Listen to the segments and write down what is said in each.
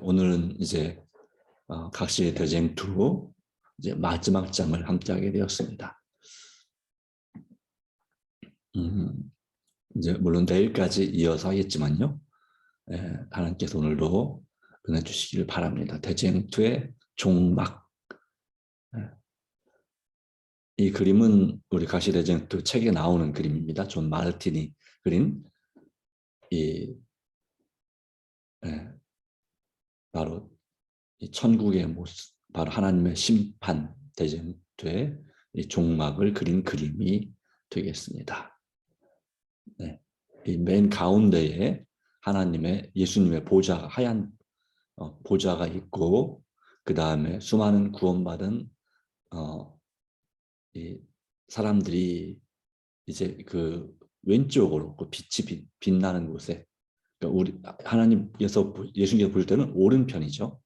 오늘은 이제 각시의 대쟁 2 이제 마지막 장을 함께하게 되었습니다. 이제 물론 내일까지 이어서 하겠지만요. 하나님께서 오늘도 은혜 주시기를 바랍니다. 대쟁 2의 종막. 이 그림은 우리 각시 대쟁 2 책에 나오는 그림입니다. 존 마르틴이 그린 이 바로 이 천국의 모습, 바로 하나님의 심판 대쟁 2의 이 종막을 그린 그림이 되겠습니다. 네. 이 맨 가운데에 하나님의 예수님의 보좌가 하얀 보좌가 있고 그 다음에 수많은 구원받은 이 사람들이 이제 그 왼쪽으로 그 빛이 빛나는 곳에, 그러니까 우리 하나님께서 예수님께서 볼 때는 오른편이죠.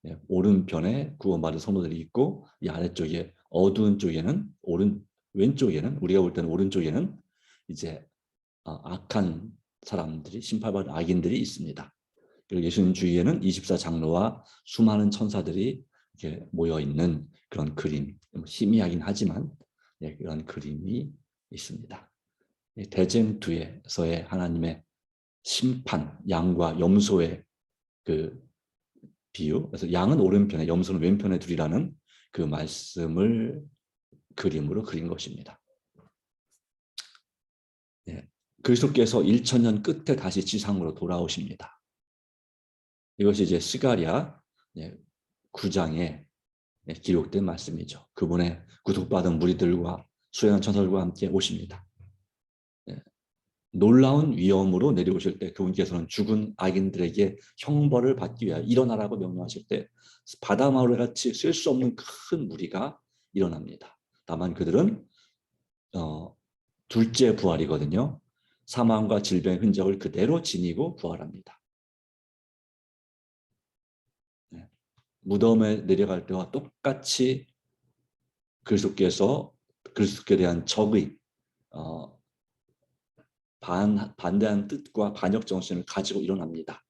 네, 오른편에 구원받은 성도들이 있고 이 아래쪽에 어두운 쪽에는 왼쪽에는 우리가 볼 때는 오른쪽에는 이제 악한 사람들이 심판받은 악인들이 있습니다. 그리고 예수님 주위에는 24장로와 수많은 천사들이 이렇게 모여 있는 그런 그림, 희미하긴 하지만 그런 그림이 있습니다. 대쟁 2에서의 하나님의 심판, 양과 염소의 그 비유, 그래서 양은 오른편에 염소는 왼편에 두리라는 그 말씀을 그림으로 그린 것입니다. 그리스도께서 1000년 끝에 다시 지상으로 돌아오십니다. 이것이 이제 스가랴 9장에 기록된 말씀이죠. 그분의 구속받은 무리들과 수행한 천사들과 함께 오십니다. 놀라운 위엄으로 내려오실 때 그분께서는 죽은 악인들에게 형벌을 받기 위하여 일어나라고 명령하실 때 바다 마을 같이 셀 수 없는 큰 무리가 일어납니다. 다만 그들은 둘째 부활이거든요. 사망과 질병의 흔적을 그대로 지니고 부활합니다. 무덤에 내려갈 때와 똑같이 그리스도께 대한 적의 반대한 뜻과 반역 정신을 가지고 일어납니다.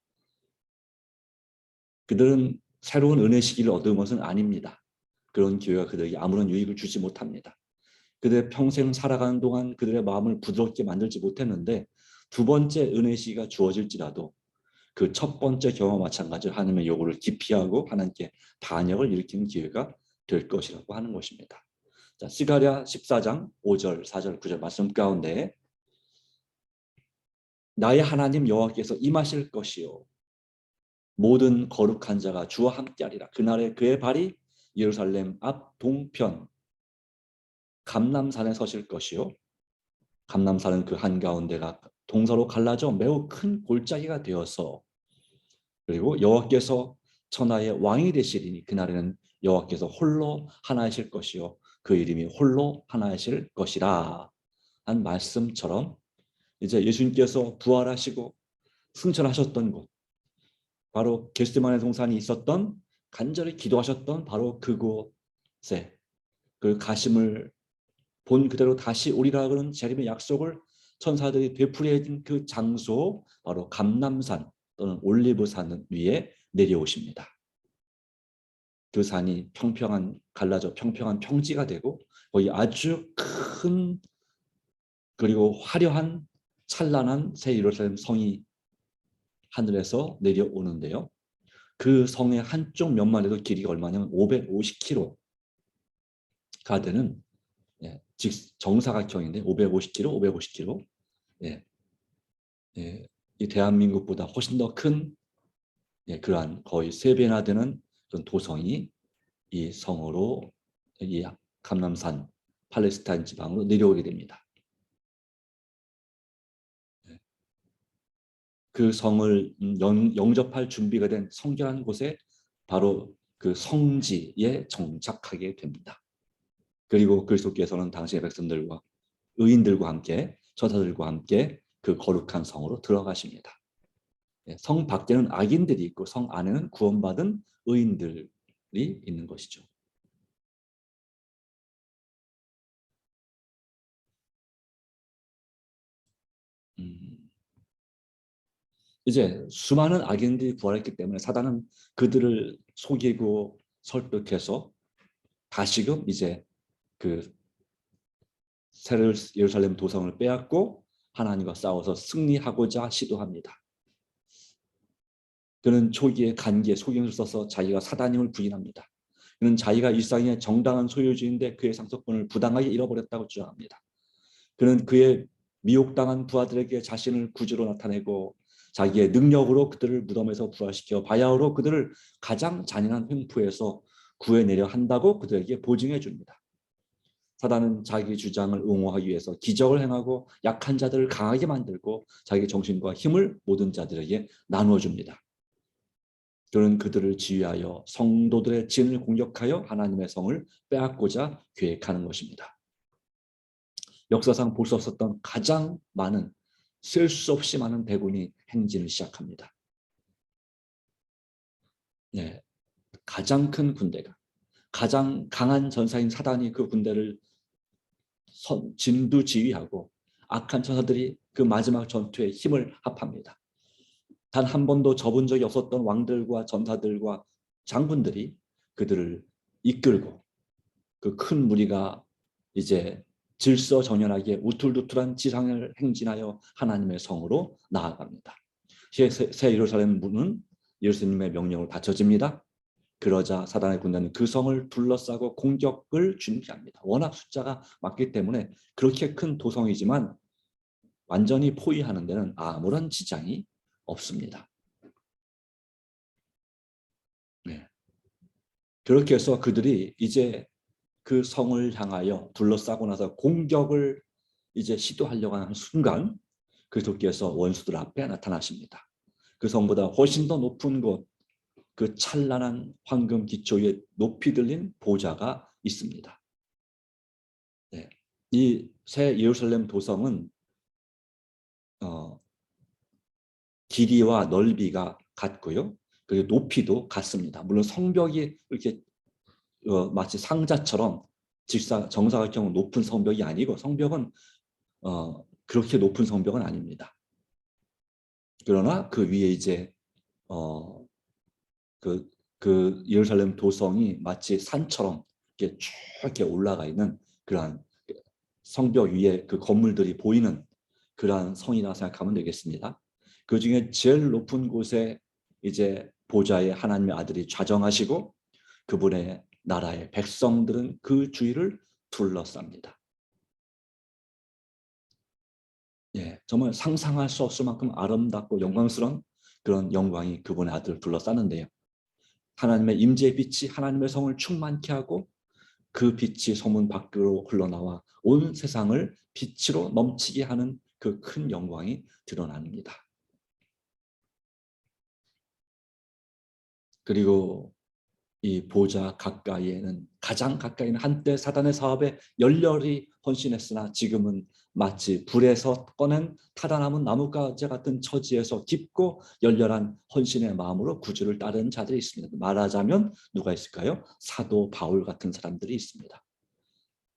그들은 새로운 은혜 시기를 얻은 것은 아닙니다. 그런 기회가 그들에게 아무런 유익을 주지 못합니다. 그들의 평생 살아가는 동안 그들의 마음을 부드럽게 만들지 못했는데 두 번째 은혜 시기가 주어질지라도 그 첫 번째 경험과 마찬가지로 하나님의 요구를 기피하고 하나님께 반역을 일으키는 기회가 될 것이라고 하는 것입니다. 자, 스가랴 14장 5절, 4절, 9절 말씀 가운데 나의 하나님 여호와께서 임하실 것이요 모든 거룩한 자가 주와 함께하리라. 그날에 그의 발이 예루살렘 앞 동편 감람산에 서실 것이요 감람산은 그 한가운데가 동서로 갈라져 매우 큰 골짜기가 되어서 그리고 여호와께서 천하의 왕이 되시리니 그날에는 여호와께서 홀로 하나이실 것이요 그 이름이 홀로 하나이실 것이라 한 말씀처럼 이제 예수님께서 부활하시고 승천하셨던 곳 바로 겟세마네 동산이 있었던 간절히 기도하셨던 바로 그곳에 그 가심을 본 그대로 다시 오리라 그런 재림의 약속을 천사들이 되풀이해 준 그 장소 바로 감람산 또는 올리브산 위에 내려오십니다. 그 산이 갈라져 평평한 평지가 되고 거기 아주 큰 그리고 화려한 찬란한 새 예루살렘 성이 하늘에서 내려오는데요. 그 성의 한쪽 면만 해도 길이가 얼마냐면 550km가 되는 즉 정사각형인데 550km, 550km. 이 대한민국보다 훨씬 더 큰 그러한 거의 3배나 되는 그런 도성이 이 성으로 이 감람산 팔레스타인 지방으로 내려오게 됩니다. 그 성을 영접할 준비가 된 성결한 곳에 바로 그 성지에 정착하게 됩니다. 그리고 그리스도께서는 당시의 백성들과 의인들과 함께 천사들과 함께 그 거룩한 성으로 들어가십니다. 성 밖에는 악인들이 있고 성 안에는 구원받은 의인들이 있는 것이죠. 이제 수많은 악인들이 부활했기 때문에 사단은 그들을 속이고 설득해서 다시금 이제 그 새 예루살렘 도성을 빼앗고 하나님과 싸워서 승리하고자 시도합니다. 그는 초기에 간기에 속임을 써서 자기가 사단임을 부인합니다. 그는 자기가 일상의 정당한 소유주인데 그의 상속권을 부당하게 잃어버렸다고 주장합니다. 그는 그의 미혹당한 부하들에게 자신을 구주로 나타내고 자기의 능력으로 그들을 무덤에서 부활시켜 바야흐로 그들을 가장 잔인한 횡포에서 구해내려 한다고 그들에게 보증해 줍니다. 사단은 자기 주장을 옹호하기 위해서 기적을 행하고 약한 자들을 강하게 만들고 자기 정신과 힘을 모든 자들에게 나누어 줍니다. 그는 그들을 지휘하여 성도들의 진을 공격하여 하나님의 성을 빼앗고자 계획하는 것입니다. 역사상 볼 수 없었던 가장 많은, 셀 수 없이 많은 대군이 행진을 시작합니다. 네, 가장 큰 군대가, 가장 강한 전사인 사단이 그 군대를 진두지휘하고 악한 천사들이 그 마지막 전투에 힘을 합합니다. 단 한 번도 접은 적이 없었던 왕들과 전사들과 장군들이 그들을 이끌고 그 큰 무리가 이제 질서정연하게 우툴두툴한 지상을 행진하여 하나님의 성으로 나아갑니다. 새 예루살렘 문은 예수님의 명령을 받쳐집니다. 그러자 사단의 군대는 그 성을 둘러싸고 공격을 준비합니다. 워낙 숫자가 많기 때문에 그렇게 큰 도성이지만 완전히 포위하는 데는 아무런 지장이 없습니다. 네. 그렇게 해서 그들이 이제 그 성을 향하여 둘러싸고 나서 공격을 이제 시도하려고 하는 순간 그리스도께서 원수들 앞에 나타나십니다. 그 성보다 훨씬 더 높은 곳, 그 찬란한 황금 기초 위에 높이 들린 보좌가 있습니다. 네. 이 새 예루살렘 도성은 길이와 넓이가 같고요. 그리고 높이도 같습니다. 물론 성벽이 이렇게 마치 상자처럼 정사각형 높은 성벽이 아니고 성벽은 그렇게 높은 성벽은 아닙니다. 그러나 그 위에 이제 그 예루살렘 도성이 마치 산처럼 이렇게 쭉 이렇게 올라가 있는 그러한 성벽 위에 그 건물들이 보이는 그러한 성이라 생각하면 되겠습니다. 그 중에 제일 높은 곳에 이제 보좌에 하나님의 아들이 좌정하시고 그분의 나라의 백성들은 그 주위를 둘러쌉니다. 예, 정말 상상할 수 없을 만큼 아름답고 영광스러운 그런 영광이 그분의 아들을 둘러싸는데요. 하나님의 임재의 빛이 하나님의 성을 충만케 하고 그 빛이 성문 밖으로 흘러나와 온 세상을 빛으로 넘치게 하는 그 큰 영광이 드러납니다. 그리고 이 보좌 가까이에는 가장 가까이는 한때 사단의 사업에 열렬히 헌신했으나 지금은 마치 불에서 꺼낸 타다 남은 나뭇가지 같은 처지에서 깊고 열렬한 헌신의 마음으로 구주를 따르는 자들이 있습니다. 말하자면 누가 있을까요? 사도 바울 같은 사람들이 있습니다.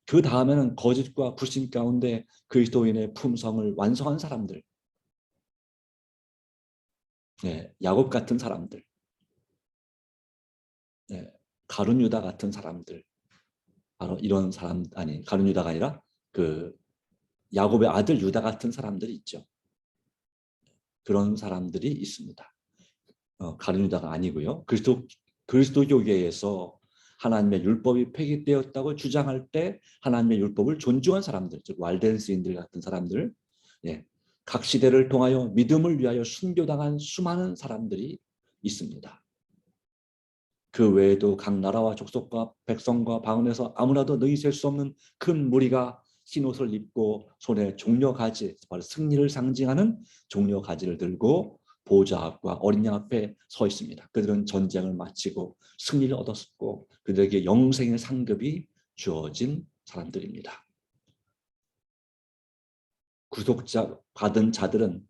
그 다음에는 거짓과 불신 가운데 그리스도인의 품성을 완성한 사람들, 네, 야곱 같은 사람들, 네, 가룟 유다 같은 사람들, 바로 이런 사람, 아니 가룟 유다가 아니라 그 야곱의 아들 유다 같은 사람들이 있죠. 그런 사람들이 있습니다. 가룟 유다가 아니고요. 그리스도교계에서 하나님의 율법이 폐기되었다고 주장할 때 하나님의 율법을 존중한 사람들, 즉 왈덴스인들 같은 사람들, 예, 각 시대를 통하여 믿음을 위하여 순교당한 수많은 사람들이 있습니다. 그 외에도 각 나라와 족속과 백성과 방언에서 아무나도 능히 셀 수 없는 큰 무리가 흰 옷을 입고 손에 종려가지, 바로 승리를 상징하는 종려가지를 들고 보좌 앞과 어린 양 앞에 서 있습니다. 그들은 전쟁을 마치고 승리를 얻었고 그들에게 영생의 상급이 주어진 사람들입니다. 구속자 받은 자들은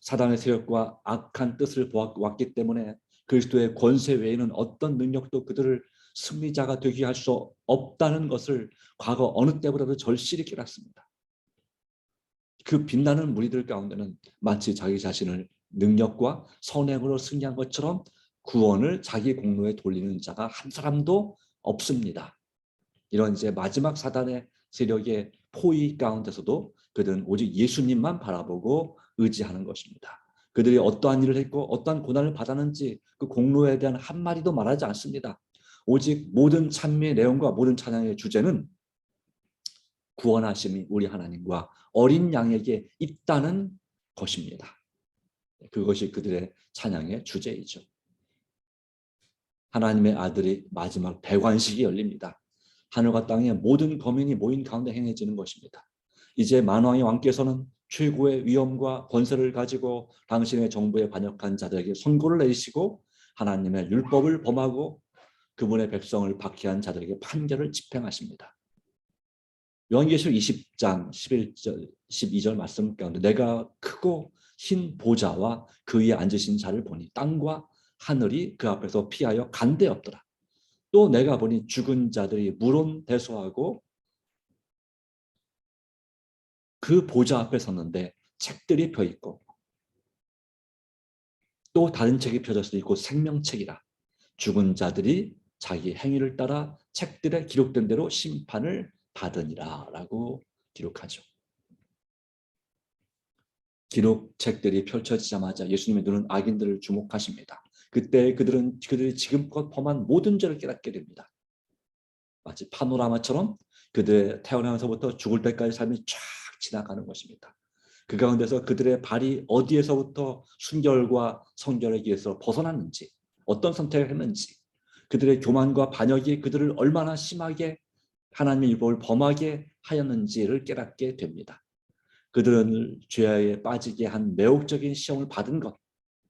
사단의 세력과 악한 뜻을 보았기 때문에 그리스도의 권세 외에는 어떤 능력도 그들을 승리자가 되게 할 수 없다는 것을 과거 어느 때보다도 절실히 깨닫습니다. 그 빛나는 무리들 가운데는 마치 자기 자신을 능력과 선행으로 승리한 것처럼 구원을 자기 공로에 돌리는 자가 한 사람도 없습니다. 이런 이제 마지막 사단의 세력의 포위 가운데서도 그들은 오직 예수님만 바라보고 의지하는 것입니다. 그들이 어떠한 일을 했고 어떠한 고난을 받았는지 그 공로에 대한 한마디도 말하지 않습니다. 오직 모든 찬미의 내용과 모든 찬양의 주제는 구원하심이 우리 하나님과 어린 양에게 있다는 것입니다. 그것이 그들의 찬양의 주제이죠. 하나님의 아들이 마지막 배관식이 열립니다. 하늘과 땅의 모든 거민이 모인 가운데 행해지는 것입니다. 이제 만왕의 왕께서는 최고의 위엄과 권세를 가지고 당신의 정부에 반역한 자들에게 선고를 내리시고 하나님의 율법을 범하고 그분의 백성을 박해한 자들에게 판결을 집행하십니다. 요한계시록 20장 11절 12절 말씀 가운데 내가 크고 흰 보좌와 그 위에 앉으신 자를 보니 땅과 하늘이 그 앞에서 피하여 간대었더라. 또 내가 보니 죽은 자들이 물론대소하고 그 보좌 앞에 섰는데 책들이 펴 있고 또 다른 책이 펴졌으니 곧 생명책이라. 죽은 자들이 자기 행위를 따라 책들에 기록된 대로 심판을 받으니라 라고 기록하죠. 기록책들이 펼쳐지자마자 예수님의 눈은 악인들을 주목하십니다. 그때 그들이 지금껏 범한 모든 죄를 깨닫게 됩니다. 마치 파노라마처럼 그들의 태어나면서부터 죽을 때까지 삶이 쫙 지나가는 것입니다. 그 가운데서 그들의 발이 어디에서부터 순결과 성결의 길에서 벗어났는지, 어떤 선택을 했는지, 그들의 교만과 반역이 그들을 얼마나 심하게 하나님의 율법을 범하게 하였는지를 깨닫게 됩니다. 그들은 죄에 빠지게 한 매혹적인 시험을 받은 것,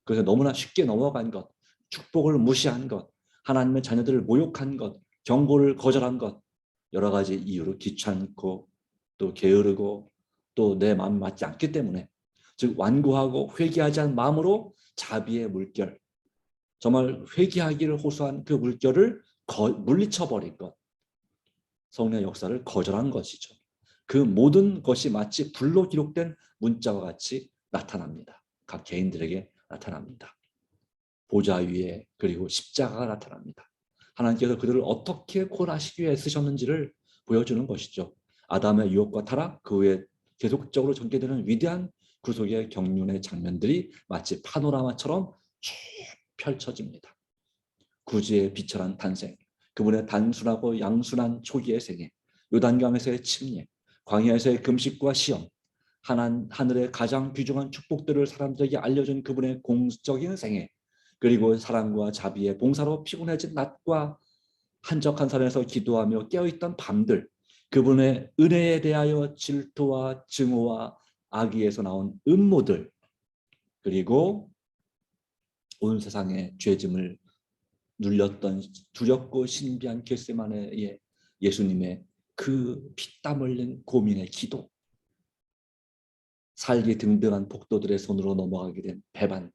그래서 너무나 쉽게 넘어간 것, 축복을 무시한 것, 하나님의 자녀들을 모욕한 것, 경고를 거절한 것, 여러 가지 이유로 귀찮고 또 게으르고 또 내 마음이 맞지 않기 때문에, 즉 완고하고 회개하지 않은 마음으로 자비의 물결, 정말 회개하기를 호소한 그 물결을 물리쳐버린 것, 성령의 역사를 거절한 것이죠. 그 모든 것이 마치 불로 기록된 문자와 같이 나타납니다. 각 개인들에게 나타납니다. 보좌 위에 그리고 십자가가 나타납니다. 하나님께서 그들을 어떻게 구원하시기 위해 쓰셨는지를 보여주는 것이죠. 아담의 유혹과 타락, 그 후에 계속적으로 전개되는 위대한 구속의 경륜의 장면들이 마치 파노라마처럼 쭉 펼쳐집니다. 구주의 비천한 탄생, 그분의 단순하고 양순한 초기의 생애, 요단강에서의 침례, 광야에서의 금식과 시험, 하늘의 가장 귀중한 축복들을 사람들에게 알려준 그분의 공적인 생애, 그리고 사랑과 자비의 봉사로 피곤해진 낮과 한적한 산에서 기도하며 깨어있던 밤들, 그분의 은혜에 대하여 질투와 증오와 악의에서 나온 음모들, 그리고 온 세상의 죄짐을 눌렸던 두렵고 신비한 겟세마네의 예수님의 그 피땀 흘린 고민의 기도, 살기 등등한 복도들의 손으로 넘어가게 된 배반,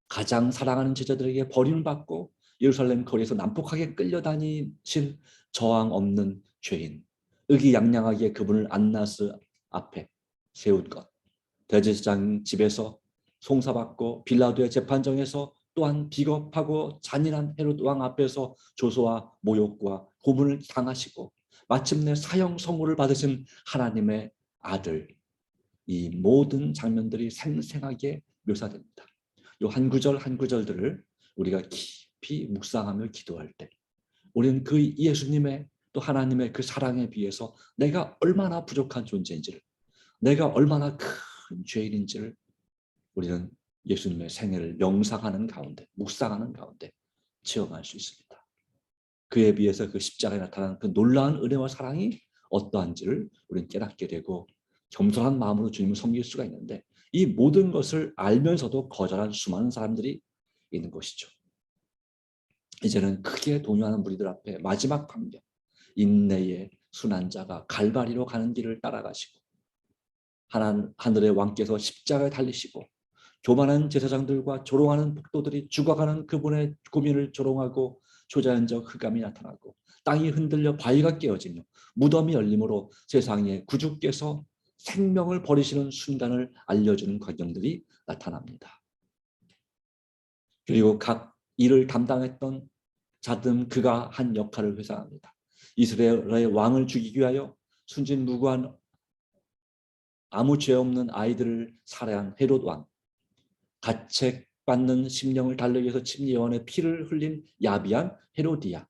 가장 사랑하는 제자들에게 버림을 받고 예루살렘 거리에서 난폭하게 끌려다니실 저항 없는 죄인, 의기양양하게 그분을 안나스 앞에 세운 것, 대제사장 집에서 송사받고 빌라도의 재판정에서 또한 비겁하고 잔인한 헤롯 왕 앞에서 조소와 모욕과 고문을 당하시고 마침내 사형 선고를 받으신 하나님의 아들, 이 모든 장면들이 생생하게 묘사됩니다. 이 한 구절 한 구절들을 우리가 깊이 묵상하며 기도할 때 우리는 그 예수님의 또 하나님의 그 사랑에 비해서 내가 얼마나 부족한 존재인지를, 내가 얼마나 큰 죄인인지를 우리는 예수님의 생애를 명상하는 가운데, 묵상하는 가운데 체험할 수 있습니다. 그에 비해서 그 십자가에 나타난 그 놀라운 은혜와 사랑이 어떠한지를 우리는 깨닫게 되고 겸손한 마음으로 주님을 섬길 수가 있는데, 이 모든 것을 알면서도 거절한 수많은 사람들이 있는 것이죠. 이제는 크게 동요하는 무리들 앞에 마지막 광경, 인내의 순환자가 갈바리로 가는 길을 따라가시고 하늘의 왕께서 십자가에 달리시고 교만한 제사장들과 조롱하는 복도들이 죽어가는 그분의 고민을 조롱하고 초자연적 흑암이 나타나고 땅이 흔들려 바위가 깨어지며 무덤이 열림으로 세상에 구주께서 생명을 버리시는 순간을 알려주는 광경들이 나타납니다. 그리고 각 일을 담당했던 자든 그가 한 역할을 회상합니다. 이스라엘의 왕을 죽이기 위하여 순진무구한 아무 죄 없는 아이들을 살해한 헤롯 왕, 가책받는 심령을 달래기 위해서 침례요한의 피를 흘린 야비한 헤로디아,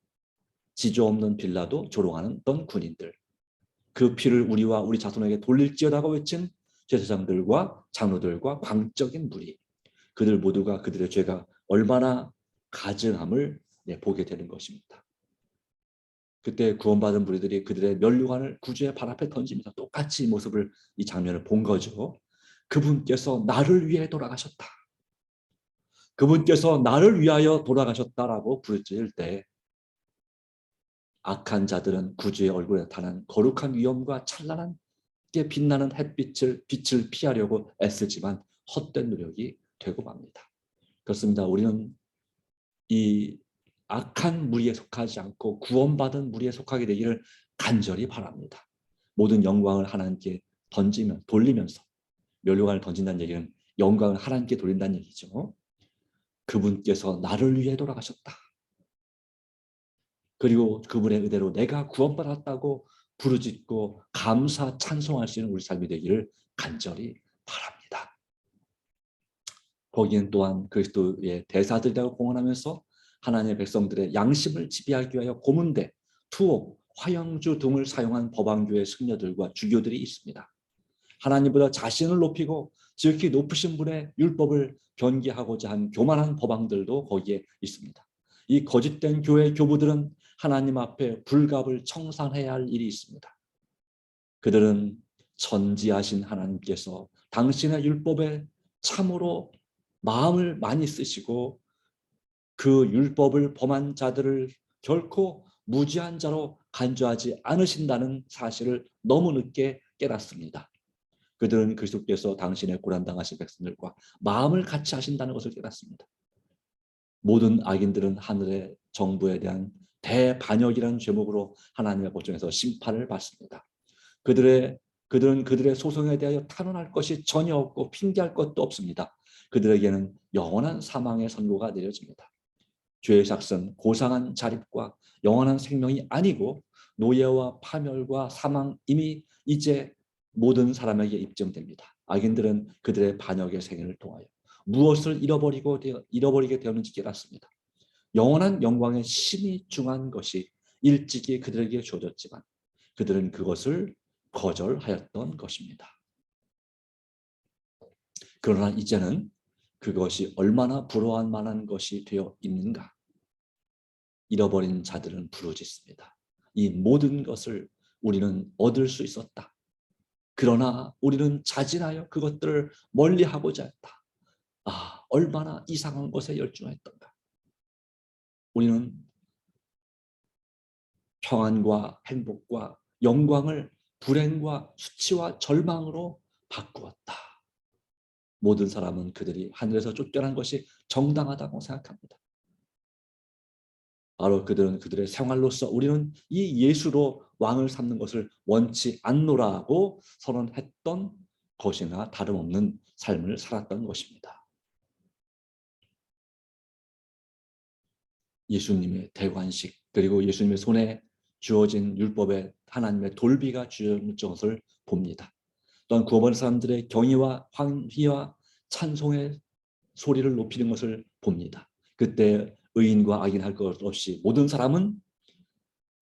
지조 없는 빌라도 조롱하는 군인들, 그 피를 우리와 우리 자손에게 돌릴지어다고 외친 제사장들과 장로들과 광적인 무리, 그들 모두가 그들의 죄가 얼마나 가증함을 보게 되는 것입니다. 그때 구원받은 무리들이 그들의 면류관을 구주의 발 앞에 던지면서 똑같이 이 모습을, 이 장면을 본 거죠. 그분께서 나를 위해 돌아가셨다. 그분께서 나를 위하여 돌아가셨다라고 부르짖을 때 악한 자들은 구주의 얼굴에 나타난 거룩한 위엄과 찬란하게 빛나는 빛을 피하려고 애쓰지만 헛된 노력이 되고 맙니다. 그렇습니다. 우리는 이 악한 무리에 속하지 않고 구원받은 무리에 속하게 되기를 간절히 바랍니다. 모든 영광을 하나님께 돌리면서, 면류관을 던진다는 얘기는 영광을 하나님께 돌린다는 얘기죠. 그분께서 나를 위해 돌아가셨다. 그리고 그분의 은혜로 내가 구원받았다고 부르짖고 감사 찬송할 수 있는 우리 삶이 되기를 간절히 바랍니다. 거기는 또한 그리스도의 대사들이라고 공언하면서 하나님의 백성들의 양심을 지배하기 위하여 고문대, 투옥, 화영주 등을 사용한 법왕교의 승려들과 주교들이 있습니다. 하나님보다 자신을 높이고 지극히 높으신 분의 율법을 변개하고자 한 교만한 법왕들도 거기에 있습니다. 이 거짓된 교회 교부들은 하나님 앞에 불갑을 청산해야 할 일이 있습니다. 그들은 전지하신 하나님께서 당신의 율법에 참으로 마음을 많이 쓰시고 그 율법을 범한 자들을 결코 무지한 자로 간주하지 않으신다는 사실을 너무 늦게 깨닫습니다. 그들은 그리스도께서 당신의 고난당하신 백성들과 마음을 같이 하신다는 것을 깨닫습니다. 모든 악인들은 하늘의 정부에 대한 대반역이라는 제목으로 하나님의 법정에서 심판을 받습니다. 그들은 그들의 소송에 대하여 탄원할 것이 전혀 없고 핑계할 것도 없습니다. 그들에게는 영원한 사망의 선고가 내려집니다. 죄의 삭은 고상한 자립과 영원한 생명이 아니고 노예와 파멸과 사망, 이미 이제 모든 사람에게 입증됩니다. 악인들은 그들의 반역의 생애를 통하여 무엇을 잃어버리게 되었는지 깨닫습니다. 영원한 영광의 신이 중한 것이 일찍이 그들에게 주어졌지만 그들은 그것을 거절하였던 것입니다. 그러나 이제는 그것이 얼마나 부러워할 만한 것이 되어 있는가? 잃어버린 자들은 부르짖습니다. 이 모든 것을 우리는 얻을 수 있었다. 그러나 우리는 자진하여 그것들을 멀리하고자 했다. 아, 얼마나 이상한 것에 열중했던가. 우리는 평안과 행복과 영광을 불행과 수치와 절망으로 바꾸었다. 모든 사람은 그들이 하늘에서 쫓겨난 것이 정당하다고 생각합니다. 바로 그들은 그들의 생활로서 우리는 이 예수로 왕을 삼는 것을 원치 않노라고 선언했던 것이나 다름없는 삶을 살았던 것입니다. 예수님의 대관식, 그리고 예수님의 손에 주어진 율법의 하나님의 돌비가 주어진 것을 봅니다. 또한 구원받은 사람들의 경의와 환희와 찬송의 소리를 높이는 것을 봅니다. 그때 의인과 악인 할 것 없이 모든 사람은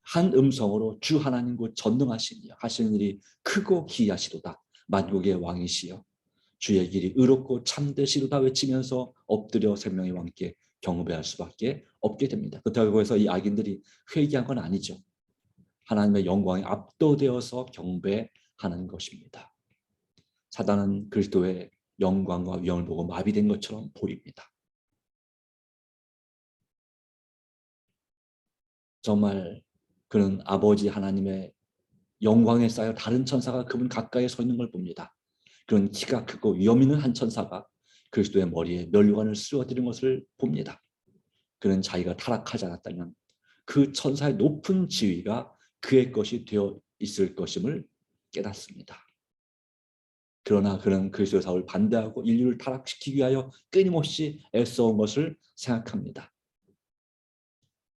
한 음성으로 주 하나님 곧 전능하시니 하시는 일이 크고 기이하시도다. 만국의 왕이시여 주의 길이 의롭고 참되시도다 외치면서 엎드려 생명의 왕께 경배할 수밖에 없게 됩니다. 그렇다고 해서 이 악인들이 회개한 건 아니죠. 하나님의 영광에 압도되어서 경배하는 것입니다. 사단은 그리스도의 영광과 위엄을 보고 마비된 것처럼 보입니다. 정말 그는 아버지 하나님의 영광에 쌓여 다른 천사가 그분 가까이에 서 있는 걸 봅니다. 그런 키가 크고 위엄 있는 한 천사가 그리스도의 머리에 면류관을 씌워드린 것을 봅니다. 그는 자기가 타락하지 않았다면 그 천사의 높은 지위가 그의 것이 되어 있을 것임을 깨닫습니다. 그러나 그는 그리스도의 사업을 반대하고 인류를 타락시키기 위하여 끊임없이 애써온 것을 생각합니다.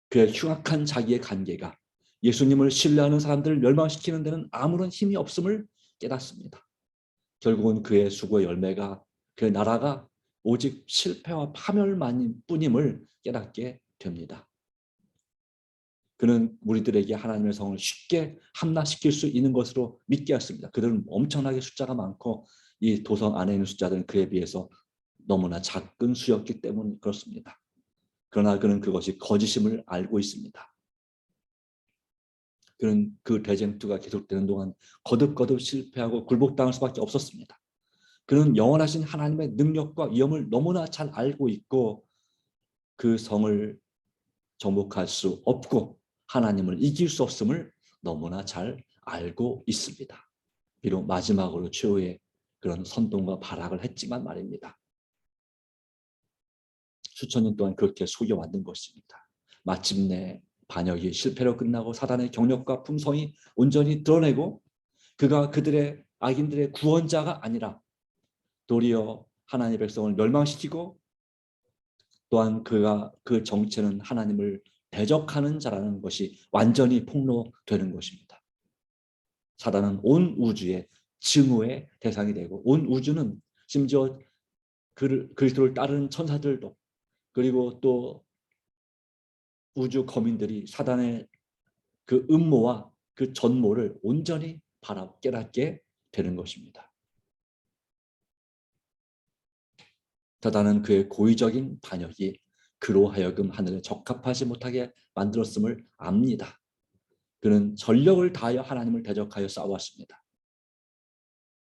그의 흉악한 자기의 관계가 예수님을 신뢰하는 사람들을 멸망시키는 데는 아무런 힘이 없음을 깨닫습니다. 결국은 그의 수고의 열매가 그의 나라가 오직 실패와 파멸만 뿐임을 깨닫게 됩니다. 그는 무리들에게 하나님의 성을 쉽게 함락시킬 수 있는 것으로 믿게 했습니다. 그들은 엄청나게 숫자가 많고 이 도성 안에 있는 숫자들은 그에 비해서 너무나 작은 수였기 때문에 그렇습니다. 그러나 그는 그것이 거짓임을 알고 있습니다. 그는 그 대쟁투가 계속되는 동안 거듭거듭 실패하고 굴복당할 수밖에 없었습니다. 그는 영원하신 하나님의 능력과 위엄을 너무나 잘 알고 있고 그 성을 정복할 수 없고 하나님을 이길 수 없음을 너무나 잘 알고 있습니다. 비록 마지막으로 최후의 그런 선동과 발악을 했지만 말입니다. 수천 년 동안 그렇게 속여왔는 것입니다. 마침내 반역이 실패로 끝나고 사단의 경력과 품성이 온전히 드러내고 그가 그들의 악인들의 구원자가 아니라 도리어 하나님의 백성을 멸망시키고 또한 그가 그 정체는 하나님을 대적하는 자라는 것이 완전히 폭로되는 것입니다. 사단은 온 우주의 증오의 대상이 되고 온 우주는 심지어 그리스도를 따르는 천사들도 그리고 또 우주 거민들이 사단의 그 음모와 그 전모를 온전히 깨닫게 되는 것입니다. 사단은 그의 고의적인 반역이 그로 하여금 하늘에 적합하지 못하게 만들었음을 압니다. 그는 전력을 다하여 하나님을 대적하여 싸웠습니다.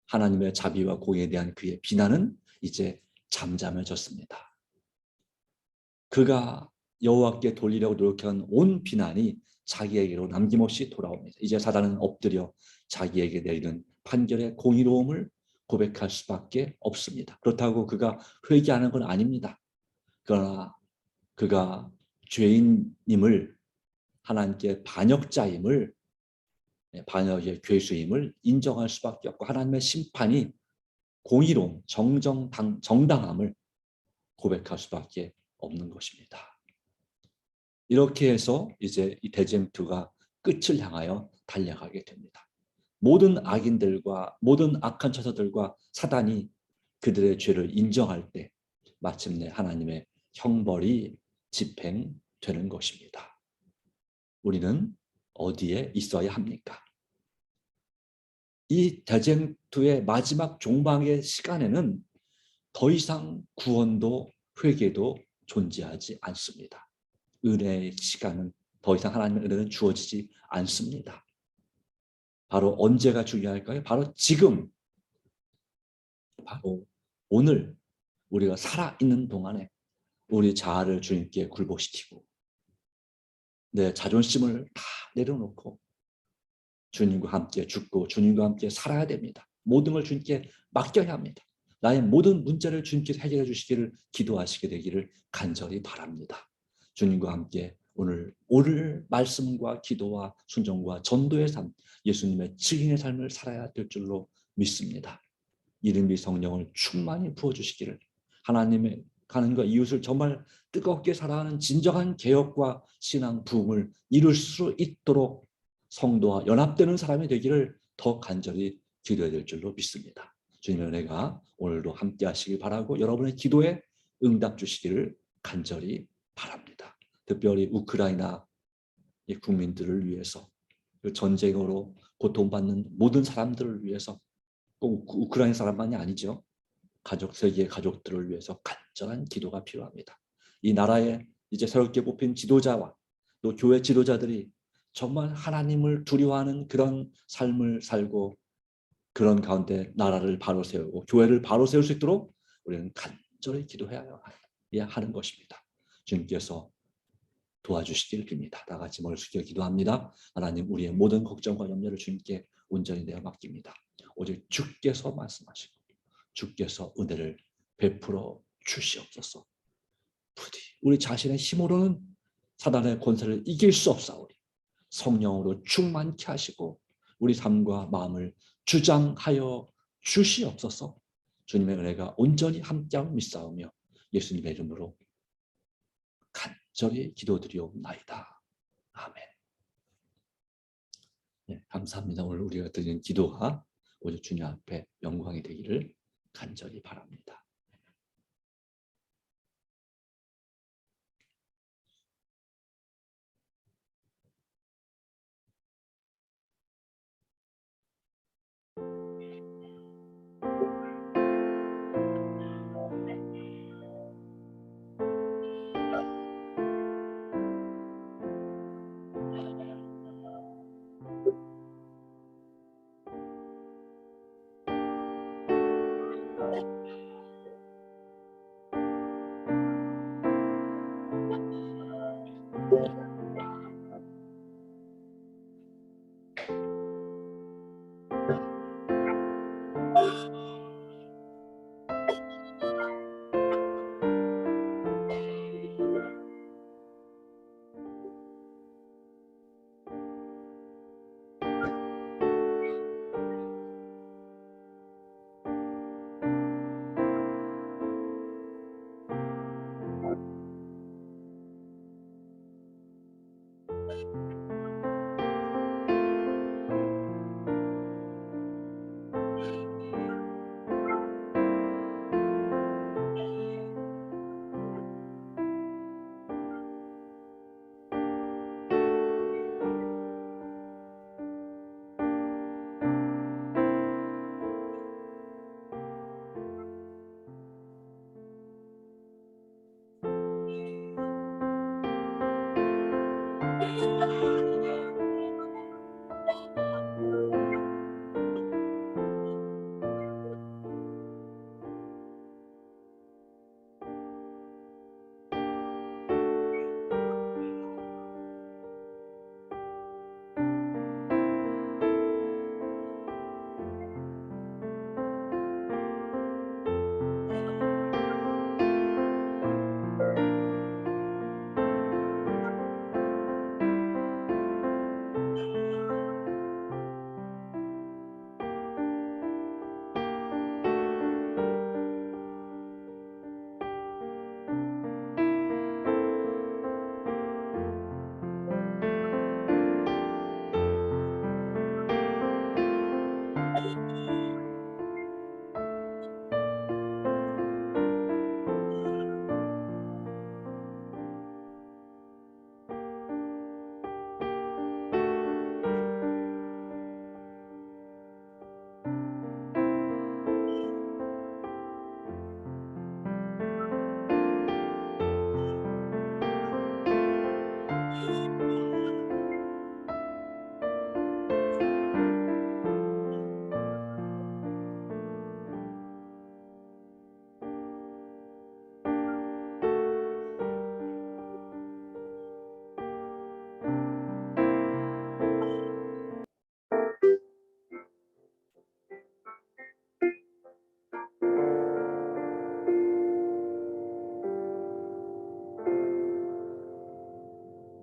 하나님의 자비와 공의에 대한 그의 비난은 이제 잠잠해졌습니다. 그가 여호와께 돌리려고 노력한 온 비난이 자기에게로 남김없이 돌아옵니다. 이제 사단은 엎드려 자기에게 내리는 판결의 공의로움을 고백할 수밖에 없습니다. 그렇다고 그가 회개하는 건 아닙니다. 그러나 그가 죄인임을 하나님께 반역자임을 반역의 괴수임을 인정할 수밖에 없고 하나님의 심판이 공의로움, 정당함을 고백할 수밖에 없는 것입니다. 이렇게 해서 이제 이 대쟁투가 끝을 향하여 달려가게 됩니다. 모든 악인들과 모든 악한 처사들과 사단이 그들의 죄를 인정할 때 마침내 하나님의 형벌이 집행되는 것입니다. 우리는 어디에 있어야 합니까? 이 대쟁투의 마지막 종방의 시간에는 더 이상 구원도 회개도 존재하지 않습니다. 은혜의 시간은 더 이상 하나님의 은혜는 주어지지 않습니다. 바로 언제가 중요할까요? 바로 지금, 바로 오늘 우리가 살아있는 동안에 우리 자아를 주님께 굴복시키고 내 자존심을 다 내려놓고 주님과 함께 죽고 주님과 함께 살아야 됩니다. 모든 걸 주님께 맡겨야 합니다. 나의 모든 문제를 주님께서 해결해 주시기를 기도하시게 되기를 간절히 바랍니다. 주님과 함께 오늘 말씀과 기도와 순종과 전도의 삶, 예수님의 증인의 삶을 살아야 될 줄로 믿습니다. 이름이 성령을 충만히 부어주시기를 하나님의 하나님과 이웃을 정말 뜨겁게 사랑하는 진정한 개혁과 신앙 부흥을 이룰 수 있도록 성도와 연합되는 사람이 되기를 더 간절히 기도해야 될 줄로 믿습니다. 주님의 은혜가 오늘도 함께 하시길 바라고 여러분의 기도에 응답 주시기를 간절히 바랍니다. 특별히 우크라이나 국민들을 위해서 그 전쟁으로 고통받는 모든 사람들을 위해서 꼭 우크라이나 사람만이 아니죠. 세계의 가족들을 위해서 간절한 기도가 필요합니다. 이 나라에 이제 새롭게 뽑힌 지도자와 또 교회 지도자들이 정말 하나님을 두려워하는 그런 삶을 살고 그런 가운데 나라를 바로 세우고 교회를 바로 세울 수 있도록 우리는 간절히 기도해야 하는 것입니다. 주님께서 도와주시길 빕니다. 다 같이 머리 숙여 기도합니다. 하나님, 우리의 모든 걱정과 염려를 주님께 온전히 내어 맡깁니다. 오직 주께서 말씀하시고 주께서 은혜를 베풀어 주시옵소서. 부디 우리 자신의 힘으로는 사단의 권세를 이길 수 없사오니 성령으로 충만케 하시고 우리 삶과 마음을 주장하여 주시옵소서. 주님의 은혜가 온전히 함께하고 믿사오며 예수님의 이름으로 간절히 기도드리옵나이다. 아멘. 네, 감사합니다. 오늘 우리가 드리는 기도가 오직 주님 앞에 영광이 되기를 간절히 바랍니다.